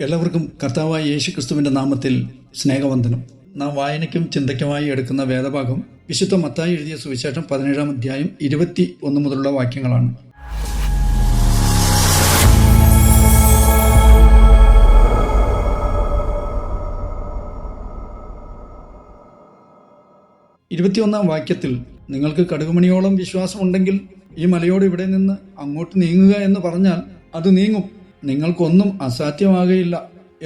എല്ലാവർക്കും കർത്താവായ യേശു ക്രിസ്തുവിൻ്റെ നാമത്തിൽ സ്നേഹവന്ദനം. നാം വായനയ്ക്കും ചിന്തയ്ക്കുമായി എടുക്കുന്ന വേദഭാഗം വിശുദ്ധ മത്തായി എഴുതിയ സുവിശേഷം 17-ാം അധ്യായം 21 മുതലുള്ള വാക്യങ്ങളാണ്. ഇരുപത്തിയൊന്നാം വാക്യത്തിൽ, നിങ്ങൾക്ക് കടുകുമണിയോളം വിശ്വാസമുണ്ടെങ്കിൽ ഈ മലയോട് ഇവിടെ നിന്ന് അങ്ങോട്ട് നീങ്ങുക എന്ന് പറഞ്ഞാൽ അത് നീങ്ങും, നിങ്ങൾക്കൊന്നും അസാധ്യമാകയില്ല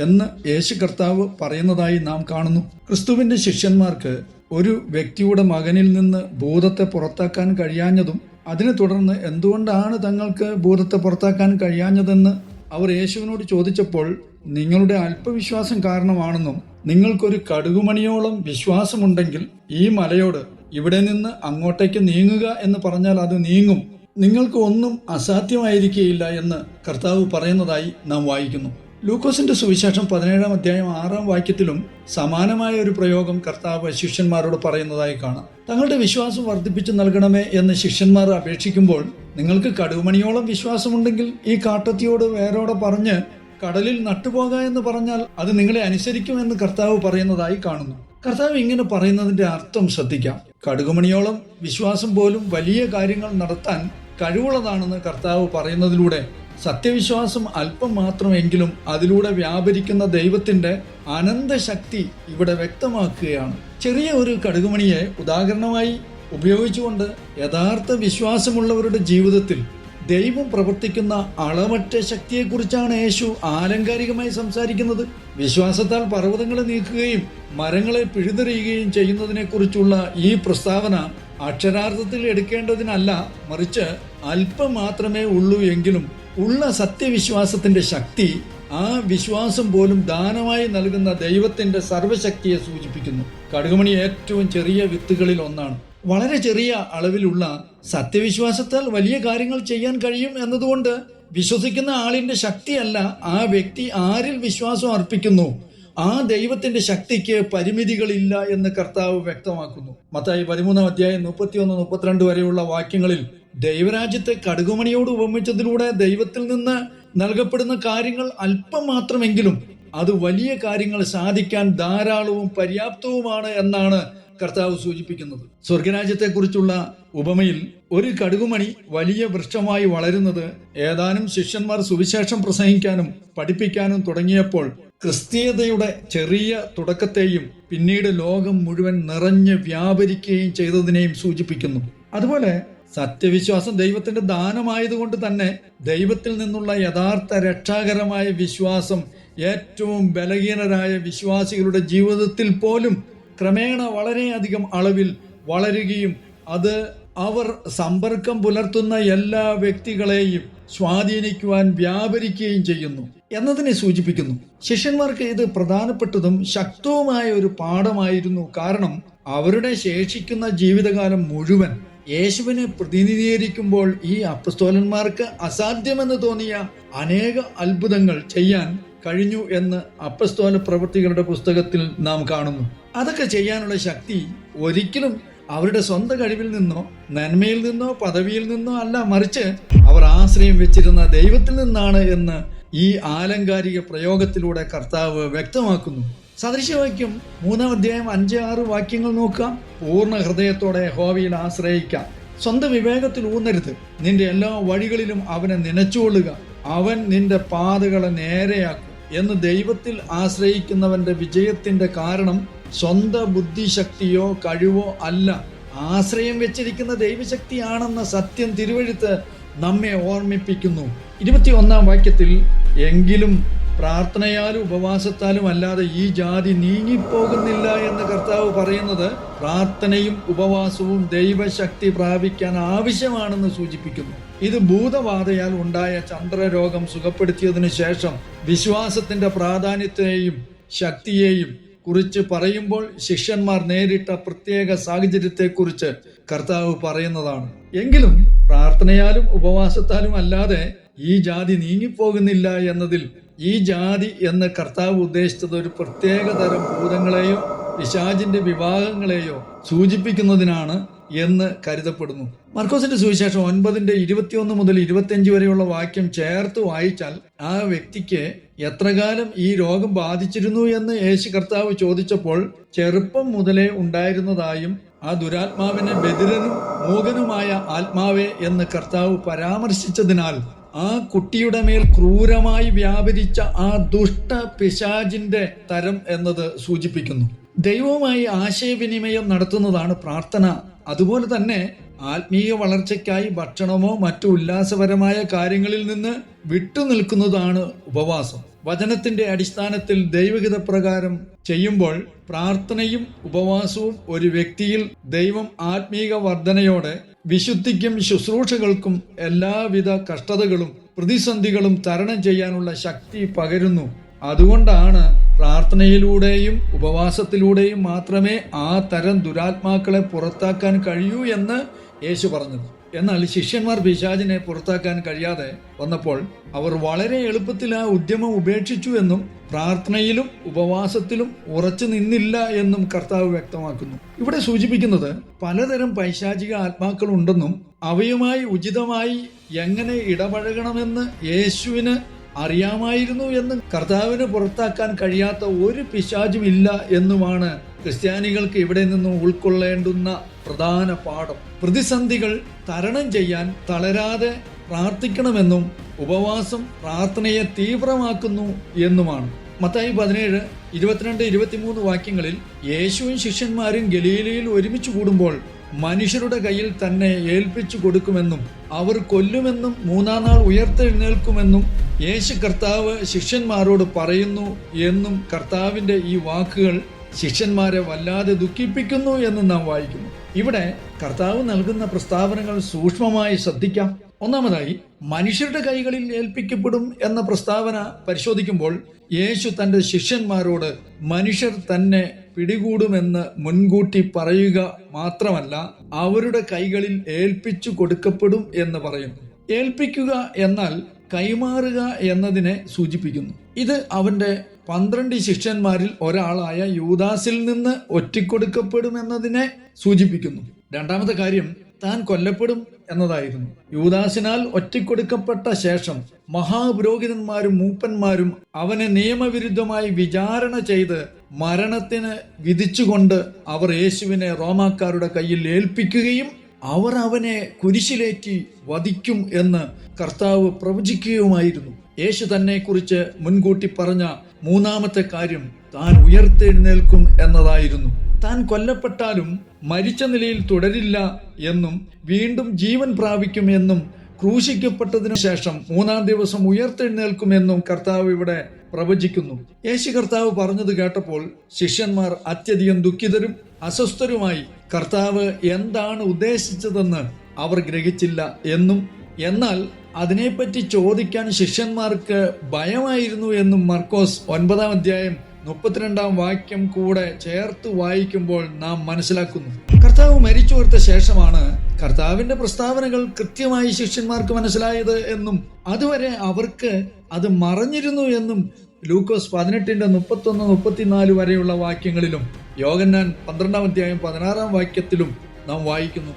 എന്ന് യേശു കർത്താവ് പറയുന്നതായി നാം കാണുന്നു. ക്രിസ്തുവിന്റെ ശിഷ്യന്മാർക്ക് ഒരു വ്യക്തിയുടെ മകനിൽ നിന്ന് ഭൂതത്തെ പുറത്താക്കാൻ കഴിയാഞ്ഞതും അതിനെ തുടർന്ന് എന്തുകൊണ്ടാണ് തങ്ങൾക്ക് ഭൂതത്തെ പുറത്താക്കാൻ കഴിയാഞ്ഞതെന്ന് അവർ യേശുവിനോട് ചോദിച്ചപ്പോൾ, നിങ്ങളുടെ അല്പവിശ്വാസം കാരണമാണെന്നും നിങ്ങൾക്കൊരു കടുകുമണിയോളം വിശ്വാസമുണ്ടെങ്കിൽ ഈ മലയോട് ഇവിടെ നിന്ന് അങ്ങോട്ടേക്ക് നീങ്ങുക എന്ന് പറഞ്ഞാൽ അത് നീങ്ങും, നിങ്ങൾക്ക് ഒന്നും അസാധ്യമായിരിക്കുകയില്ല എന്ന് കർത്താവ് പറയുന്നതായി നാം വായിക്കുന്നു. ലൂക്കോസിന്റെ സുവിശേഷം 17-ാം അധ്യായം 6-ാം വാക്യത്തിലും സമാനമായ ഒരു പ്രയോഗം കർത്താവ് ശിഷ്യന്മാരോട് പറയുന്നതായി കാണാം. തങ്ങളുടെ വിശ്വാസം വർദ്ധിപ്പിച്ചു നൽകണമേ എന്ന് ശിഷ്യന്മാർ അപേക്ഷിക്കുമ്പോൾ, നിങ്ങൾക്ക് കടുകുമണിയോളം വിശ്വാസമുണ്ടെങ്കിൽ ഈ കാട്ടത്തിയോട് വേരോടെ പറഞ്ഞ് കടലിൽ നട്ടുപോക എന്ന് പറഞ്ഞാൽ അത് നിങ്ങളെ അനുസരിക്കുമെന്ന് കർത്താവ് പറയുന്നതായി കാണുന്നു. കർത്താവ് ഇങ്ങനെ പറയുന്നതിന്റെ അർത്ഥം ശ്രദ്ധിക്കാം. കടുകുമണിയോളം വിശ്വാസം പോലും വലിയ കാര്യങ്ങൾ നടത്താൻ കഴിവുള്ളതാണെന്ന് കർത്താവ് പറയുന്നതിലൂടെ സത്യവിശ്വാസം അല്പം മാത്രമെങ്കിലും അതിലൂടെ വ്യാപരിക്കുന്ന ദൈവത്തിന്റെ അനന്തശക്തി ഇവിടെ വ്യക്തമാക്കുകയാണ്. ചെറിയ ഒരു കടുകുമണിയെ ഉദാഹരണമായി ഉപയോഗിച്ചുകൊണ്ട് യഥാർത്ഥ വിശ്വാസമുള്ളവരുടെ ജീവിതത്തിൽ ദൈവം പ്രവർത്തിക്കുന്ന അളവറ്റ ശക്തിയെക്കുറിച്ചാണ് യേശു ആലങ്കാരികമായി സംസാരിക്കുന്നത്. വിശ്വാസത്താൽ പർവ്വതങ്ങളെ നീക്കുകയും മരങ്ങളെ പിഴുതെറിയുകയും ചെയ്യുന്നതിനെക്കുറിച്ചുള്ള ഈ പ്രസ്താവന അക്ഷരാർത്ഥത്തിൽ എടുക്കേണ്ടതിനല്ല, മറിച്ച് അല്പം മാത്രമേ ഉള്ളൂ എങ്കിലും ഉള്ള സത്യവിശ്വാസത്തിന്റെ ശക്തി ആ വിശ്വാസം പോലും ദാനമായി നൽകുന്ന ദൈവത്തിന്റെ സർവശക്തിയെ സൂചിപ്പിക്കുന്നു. കടുകുമണി ഏറ്റവും ചെറിയ വിത്തുകളിൽ ഒന്നാണ്. വളരെ ചെറിയ അളവിലുള്ള സത്യവിശ്വാസത്താൽ വലിയ കാര്യങ്ങൾ ചെയ്യാൻ കഴിയും എന്നതുകൊണ്ട് വിശ്വസിക്കുന്ന ആളിന്റെ ശക്തിയല്ല, ആ വ്യക്തി ആരിൽ വിശ്വാസം അർപ്പിക്കുന്നു ആ ദൈവത്തിന്റെ ശക്തിക്ക് പരിമിതികളില്ല എന്ന് കർത്താവ് വ്യക്തമാക്കുന്നു. മത്തായി 13-ാം അധ്യായം 31-32 വരെയുള്ള വാക്യങ്ങളിൽ ദൈവരാജ്യത്തെ കടുകുമണിയോട് ഉപമിച്ചതിലൂടെ ദൈവത്തിൽ നിന്ന് നൽകപ്പെടുന്ന കാര്യങ്ങൾ അല്പം മാത്രമെങ്കിലും അത് വലിയ കാര്യങ്ങൾ സാധിക്കാൻ ധാരാളവും പര്യാപ്തവുമാണ് എന്നാണ് കർത്താവ് സൂചിപ്പിക്കുന്നത്. സ്വർഗരാജ്യത്തെക്കുറിച്ചുള്ള ഉപമയിൽ ഒരു കടുകുമണി വലിയ വൃക്ഷമായി വളരുന്നത് ഏതാനും ശിഷ്യന്മാർ സുവിശേഷം പ്രസംഗിക്കാനും പഠിപ്പിക്കാനും തുടങ്ങിയപ്പോൾ ക്രിസ്തീയതയുടെ ചെറിയ തുടക്കത്തെയും പിന്നീട് ലോകം മുഴുവൻ നിറഞ്ഞ് വ്യാപരിക്കുകയും ചെയ്തതിനെയും സൂചിപ്പിക്കുന്നു. അതുപോലെ സത്യവിശ്വാസം ദൈവത്തിന്റെ ദാനമായതുകൊണ്ട് തന്നെ ദൈവത്തിൽ നിന്നുള്ള യഥാർത്ഥ രക്ഷാകരമായ വിശ്വാസം ഏറ്റവും ബലഹീനരായ വിശ്വാസികളുടെ ജീവിതത്തിൽ പോലും ക്രമേണ വളരെയധികം അളവിൽ വളരുകയും അത് അവർ സമ്പർക്കം പുലർത്തുന്ന എല്ലാ വ്യക്തികളെയും സ്വാധീനിക്കുവാൻ വ്യാപരിക്കുകയും ചെയ്യുന്നു എന്നതിനെ സൂചിപ്പിക്കുന്നു. ശിഷ്യന്മാർക്ക് ഇത് പ്രധാനപ്പെട്ടതും ശക്തവുമായ ഒരു പാഠമായിരുന്നു. കാരണം അവരുടെ ശേഷിക്കുന്ന ജീവിതകാലം മുഴുവൻ യേശുവിനെ പ്രതിനിധീകരിക്കുമ്പോൾ ഈ അപ്പസ്തോലന്മാർക്ക് അസാധ്യമെന്ന് തോന്നിയ അനേക അത്ഭുതങ്ങൾ ചെയ്യാൻ കഴിഞ്ഞു എന്ന് അപ്പസ്തോല പ്രവൃത്തികളുടെ പുസ്തകത്തിൽ നാം കാണുന്നു. അതൊക്കെ ചെയ്യാനുള്ള ശക്തി ഒരിക്കലും അവരുടെ സ്വന്തം കഴിവിൽ നിന്നോ നന്മയിൽ നിന്നോ പദവിയിൽ നിന്നോ അല്ല, മറിച്ച് അവർ ആശ്രയം വെച്ചിരുന്ന ദൈവത്തിൽ നിന്നാണ് എന്ന് ഈ ആലങ്കാരിക പ്രയോഗത്തിലൂടെ കർത്താവ് വ്യക്തമാക്കുന്നു. സദൃശവാക്യം 3-ാം അധ്യായം 5-6 വാക്യങ്ങൾ നോക്കാം. പൂർണ്ണ ഹൃദയത്തോടെ യഹോവയിൽ ആശ്രയിക്കാം, സ്വന്തം വിവേകത്തിൽ ഊന്നരുത്, നിന്റെ എല്ലാ വഴികളിലും അവനെ നനച്ചുകൊള്ളുക, അവൻ നിന്റെ പാതകളെ നേരെയാക്കും എന്ന്. ദൈവത്തിൽ ആശ്രയിക്കുന്നവന്റെ വിജയത്തിന്റെ കാരണം സ്വന്തം ബുദ്ധിശക്തിയോ കഴിവോ അല്ല, ആശ്രയം വെച്ചിരിക്കുന്ന ദൈവശക്തിയാണെന്ന സത്യം തിരുവെഴുത്ത് നമ്മെ ഓർമ്മിപ്പിക്കുന്നു. 21-ാം വാക്യത്തിൽ, എങ്കിലും പ്രാർത്ഥനയാലും ഉപവാസത്താലും അല്ലാതെ ഈ ജാതി നീങ്ങിപ്പോകുന്നില്ല എന്ന് കർത്താവ് പറയുന്നത് പ്രാർത്ഥനയും ഉപവാസവും ദൈവശക്തി പ്രാപിക്കാൻ ആവശ്യമാണെന്ന് സൂചിപ്പിക്കുന്നു. ഇത് ഭൂതബാധയാൽ ഉണ്ടായ ചന്ദ്രരോഗം സുഖപ്പെടുത്തിയതിനു ശേഷം വിശ്വാസത്തിന്റെ പ്രാധാന്യത്തെയും ശക്തിയെയും കുറിച്ച് പറയുമ്പോൾ ശിഷ്യന്മാർ നേരിട്ട പ്രത്യേക സാഹചര്യത്തെക്കുറിച്ച് കർത്താവ് പറയുന്നതാണ്. എങ്കിലും പ്രാർത്ഥനയാലും ഉപവാസത്താലും അല്ലാതെ ഈ ജാതി നീങ്ങിപ്പോകുന്നില്ല എന്നതിൽ ഈ ജാതി എന്ന് കർത്താവ് ഉദ്ദേശിച്ചത് ഒരു പ്രത്യേക തരം ഭൂതങ്ങളെയോ പിശാചിന്റെ വിഭാഗങ്ങളെയോ സൂചിപ്പിക്കുന്നതിനാണ് എന്ന് കരുതപ്പെടുന്നു. മർക്കോസിന്റെ സുവിശേഷം 9-ന്റെ 21 മുതൽ 25 വരെയുള്ള വാക്യം ചേർത്ത് വായിച്ചാൽ ആ വ്യക്തിക്ക് എത്ര കാലം ഈ രോഗം ബാധിച്ചിരുന്നു എന്ന് യേശു കർത്താവ് ചോദിച്ചപ്പോൾ ചെറുപ്പം മുതലേ ഉണ്ടായിരുന്നതായും ആ ദുരാത്മാവിനെ ബധിരനും മൂകനുമായ ആത്മാവേ എന്ന് കർത്താവ് പരാമർശിച്ചതിനാൽ ആ കുട്ടിയുടെ മേൽ ക്രൂരമായി വ്യാപരിച്ച ആ ദുഷ്ട പിശാചിന്റെ തരം എന്നത് സൂചിപ്പിക്കുന്നു. ദൈവവുമായി ആശയവിനിമയം നടത്തുന്നതാണ് പ്രാർത്ഥന. അതുപോലെ തന്നെ ആത്മീയ വളർച്ചയ്ക്കായി ഭക്ഷണമോ മറ്റു ഉല്ലാസപരമായ കാര്യങ്ങളിൽ നിന്ന് വിട്ടുനിൽക്കുന്നതാണ് ഉപവാസം. വചനത്തിന്റെ അടിസ്ഥാനത്തിൽ ദൈവഹിത പ്രകാരം ചെയ്യുമ്പോൾ പ്രാർത്ഥനയും ഉപവാസവും ഒരു വ്യക്തിയിൽ ദൈവം ആത്മീക വർധനയോടെ വിശുദ്ധിക്കും ശുശ്രൂഷകൾക്കും എല്ലാവിധ കഷ്ടതകളും പ്രതിസന്ധികളും തരണം ചെയ്യാനുള്ള ശക്തി പകരുന്നു. അതുകൊണ്ടാണ് പ്രാർത്ഥനയിലൂടെയും ഉപവാസത്തിലൂടെയും മാത്രമേ ആ തരം ദുരാത്മാക്കളെ പുറത്താക്കാൻ കഴിയൂ എന്ന് യേശു പറഞ്ഞത്. എന്നാൽ ശിഷ്യന്മാർ പിശാചിനെ പുറത്താക്കാൻ കഴിയാതെ വന്നപ്പോൾ അവർ വളരെ എളുപ്പത്തിൽ ആ ഉദ്യമം ഉപേക്ഷിച്ചു എന്നും പ്രാർത്ഥനയിലും ഉപവാസത്തിലും ഉറച്ചു നിന്നില്ല എന്നും കർത്താവ് വ്യക്തമാക്കുന്നു. ഇവിടെ സൂചിപ്പിക്കുന്നത് പലതരം പൈശാചിക ആത്മാക്കൾ ഉണ്ടെന്നും അവയുമായി ഉചിതമായി എങ്ങനെ ഇടപഴകണമെന്ന് യേശുവിന് അറിയാമായിരുന്നു എന്നും കർത്താവിന് പുറത്താക്കാൻ കഴിയാത്ത ഒരു പിശാചും ഇല്ല എന്നുമാണ് ക്രിസ്ത്യാനികൾക്ക് ഇവിടെ നിന്നും ഉൾക്കൊള്ളേണ്ടുന്ന പ്രധാന പാഠം. പ്രതിസന്ധികൾ തരണം ചെയ്യാൻ തളരാതെ പ്രാർത്ഥിക്കണമെന്നും ഉപവാസം പ്രാർത്ഥനയെ തീവ്രമാക്കുന്നു എന്നുമാണ്. മത്തായി 17:22-23 വാക്യങ്ങളിൽ യേശുവും ശിഷ്യന്മാരും ഗലീലയിൽ ഒരുമിച്ച് കൂടുമ്പോൾ മനുഷ്യരുടെ കയ്യിൽ തന്നെ ഏൽപ്പിച്ചു കൊടുക്കുമെന്നും അവർ കൊല്ലുമെന്നും 3-ാം നാൾ ഉയർത്തെഴുന്നേൽക്കുമെന്നും യേശു കർത്താവ് ശിഷ്യന്മാരോട് പറയുന്നു എന്നും കർത്താവിന്റെ ഈ വാക്കുകൾ ശിഷ്യന്മാരെ വല്ലാതെ ദുഃഖിപ്പിക്കുന്നു എന്ന് നാം വായിക്കുന്നു. ഇവിടെ കർത്താവ് നൽകുന്ന പ്രസ്താവനകൾ സൂക്ഷ്മമായി ശ്രദ്ധിക്കാം. ഒന്നാമതായി, മനുഷ്യരുടെ കൈകളിൽ ഏൽപ്പിക്കപ്പെടും എന്ന പ്രസ്താവന പരിശോധിക്കുമ്പോൾ യേശു തന്റെ ശിഷ്യന്മാരോട് മനുഷ്യർ തന്നെ പിടികൂടുമെന്ന് മുൻകൂട്ടി പറയുക മാത്രമല്ല, അവരുടെ കൈകളിൽ ഏൽപ്പിച്ചു കൊടുക്കപ്പെടും എന്ന് പറയുന്നു. ഏൽപ്പിക്കുക എന്നാൽ കൈമാറുക എന്നതിനെ സൂചിപ്പിക്കുന്നു. ഇത് അവന്റെ 12 ശിഷ്യന്മാരിൽ ഒരാളായ യൂദാസിൽ നിന്ന് ഒറ്റിക്കൊടുക്കപ്പെടുമെന്നതിനെ സൂചിപ്പിക്കുന്നു. രണ്ടാമത്തെ കാര്യം താൻ കൊല്ലപ്പെടും എന്നതായിരുന്നു. യൂദാസിനാൽ ഒറ്റിക്കൊടുക്കപ്പെട്ട ശേഷം മഹാപുരോഹിതന്മാരും മൂപ്പന്മാരും അവനെ നിയമവിരുദ്ധമായി വിചാരണ ചെയ്ത് മരണത്തിന് വിധിച്ചുകൊണ്ട് അവർ യേശുവിനെ റോമാക്കാരുടെ കയ്യിൽ ഏൽപ്പിക്കുകയും അവർ അവനെ കുരിശിലേറ്റി വധിക്കും എന്ന് കർത്താവ് പ്രവചിക്കുകയുമായിരുന്നു. യേശു തന്നെ കുറിച്ച് മുൻകൂട്ടി പറഞ്ഞ മൂന്നാമത്തെ കാര്യം താൻ ഉയർത്തെഴുന്നേൽക്കും എന്നതായിരുന്നു. താൻ കൊല്ലപ്പെട്ടാലും മരിച്ച നിലയിൽ തുടരില്ല എന്നും വീണ്ടും ജീവൻ പ്രാപിക്കും എന്നും ക്രൂശിക്കപ്പെട്ടതിനു ശേഷം 3-ാം ദിവസം ഉയർത്തെഴുന്നേൽക്കുമെന്നും കർത്താവ് ഇവിടെ പ്രവചിക്കുന്നു. യേശു കർത്താവ് പറഞ്ഞത് കേട്ടപ്പോൾ ശിഷ്യന്മാർ അത്യധികം ദുഃഖിതരും അസ്വസ്ഥരുമായി. കർത്താവ് എന്താണ് ഉദ്ദേശിച്ചതെന്ന് അവർ ഗ്രഹിച്ചില്ല എന്നും എന്നാൽ അതിനെപ്പറ്റി ചോദിക്കാൻ ശിഷ്യന്മാർക്ക് ഭയമായിരുന്നു എന്നും മർക്കോസ് 9-ാം അധ്യായം 32-ാം വാക്യം കൂടെ ചേർത്ത് വായിക്കുമ്പോൾ നാം മനസ്സിലാക്കുന്നു. കർത്താവ് മരിച്ചുയർത്ത ശേഷമാണ് കർത്താവിന്റെ പ്രസ്താവനകൾ കൃത്യമായി ശിഷ്യന്മാർക്ക് മനസ്സിലായത് എന്നും അതുവരെ അവർക്ക് അത് മറഞ്ഞിരുന്നു എന്നും ലൂക്കോസ് 18:31-34 വരെയുള്ള വാക്യങ്ങളിലും യോഹന്നാൻ 12-ാം അധ്യായം 16-ാം വാക്യത്തിലും നാം വായിക്കുന്നു.